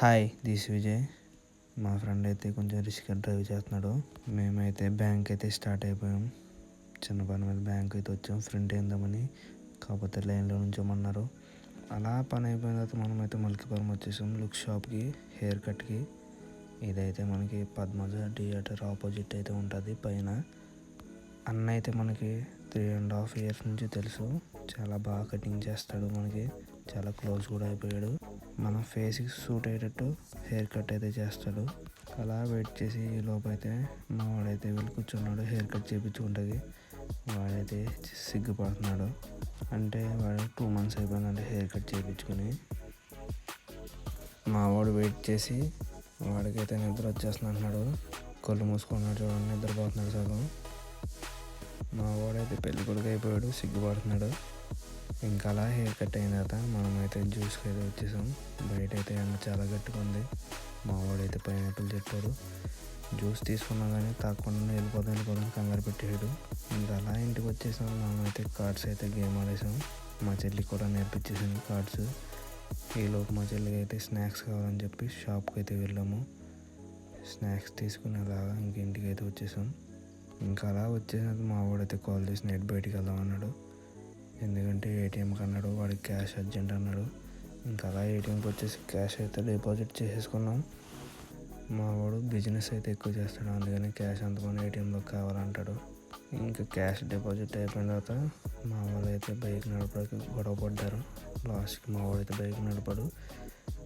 Hi this Vijay. మా friend అయితే కొంచెం రిస్క్ డ్రైవ్ చేస్తున్నాడు. మేమైతే బ్యాంక్ అయితే స్టార్ట్ అయిపోయాం. చిన్న పని మీద బ్యాంక్ అయితే వచ్చాం ఫ్రెండ్ ఏందామని. కాకపోతే లైన్లో నుంచోమన్నారు. అలా పని అయిపోయిన తర్వాత మనమైతే మల్కీపురం వచ్చేసాం లుక్ షాప్కి, హెయిర్ కట్కి. ఇదైతే మనకి పద్మజ థియేటర్ ఆపోజిట్ అయితే ఉంటుంది పైన. అన్న అయితే మనకి 3.5 years నుంచి తెలుసు. చాలా బాగా కటింగ్ చేస్తాడు, మనకి చాలా క్లోజ్ కూడా అయిపోయాడు. మన ఫేస్కి సూట్ అయ్యేటట్టు హెయిర్ కట్ అయితే చేస్తాడు. అలా వెయిట్ చేసి ఈ లోపైతే మా వాడైతే వెళ్ళి కూర్చున్నాడు హెయిర్ కట్ చేయించుకుంటుంది. వాడైతే సిగ్గుపడుతున్నాడు. అంటే వాడు 2 months అయిపోయిందంటే హెయిర్ కట్ చేయించుకుని. మా వాడు వెయిట్ చేసి వాడికైతే నిద్ర వచ్చేస్తుంది అంటున్నాడు. కళ్ళు మూసుకున్నాడు చూడండి, నిద్రపోతున్నాడు సగం. మా వాడైతే పెళ్లి కొడుకు అయిపోయాడు, సిగ్గుపడుతున్నాడు. ఇంకా అలా హెయిర్ కట్ అయిన తర్వాత మనమైతే జ్యూస్కి అయితే వచ్చేసాం. బయట అయితే ఎండ చాలా గట్టిగా ఉంది. మా వాడైతే పైనాపిల్ చెప్పాడు. జ్యూస్ తీసుకున్నా కానీ తాగకుండా వెళ్ళిపోదాం కంగారు పెట్టాడు. ఇంకా అలా ఇంటికి వచ్చేసాం. మనమైతే కార్డ్స్ అయితే గేమ్ ఆడేసాం. మా చెల్లికి కూడా నేర్పించేసాను కార్డ్స్. ఈలోపు మా చెల్లికి అయితే స్నాక్స్ కావాలని చెప్పి షాప్కి అయితే వెళ్ళాము. స్నాక్స్ తీసుకుని అలాగా ఇంటికి అయితే వచ్చేసాం. ఇంకా అలా వచ్చేసినప్పుడు మా వాడైతే కాల్ చేసి నైట్ బయటికి వెళ్దాం అన్నాడు. ఎందుకంటే ఏటీఎంకి అన్నాడు, వాడికి క్యాష్ అర్జెంట్ అన్నాడు. ఇంకా అలా ఏటీఎంకి వచ్చేసి క్యాష్ అయితే డిపాజిట్ చేసేసుకున్నాం. మా వాడు బిజినెస్ అయితే ఎక్కువ చేస్తాడు, అందుకని క్యాష్ అంతమంది ఏటీఎంలో కావాలంటాడు. ఇంకా క్యాష్ డిపాజిట్ అయిపోయిన తర్వాత మా వాళ్ళు అయితే బైక్ నడపడానికి గొడవ పడ్డారు. లాస్ట్కి మా వాడైతే బైక్ నడపడు.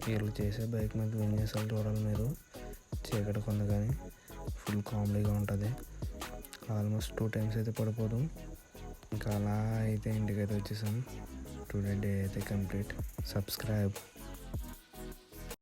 వీళ్ళు చేసే బైక్ మీద విన్యాసాలు చూడాలి మీరు. చీకటి కొంద కానీ ఫుల్ కామెడీగా ఉంటుంది. ఆల్మోస్ట్ 2 times అయితే పడిపోదు. ఇంకా అలా అయితే ఇంటికైతే వచ్చేసాం. టుడే డే అయితే కంప్లీట్. సబ్స్క్రైబ్.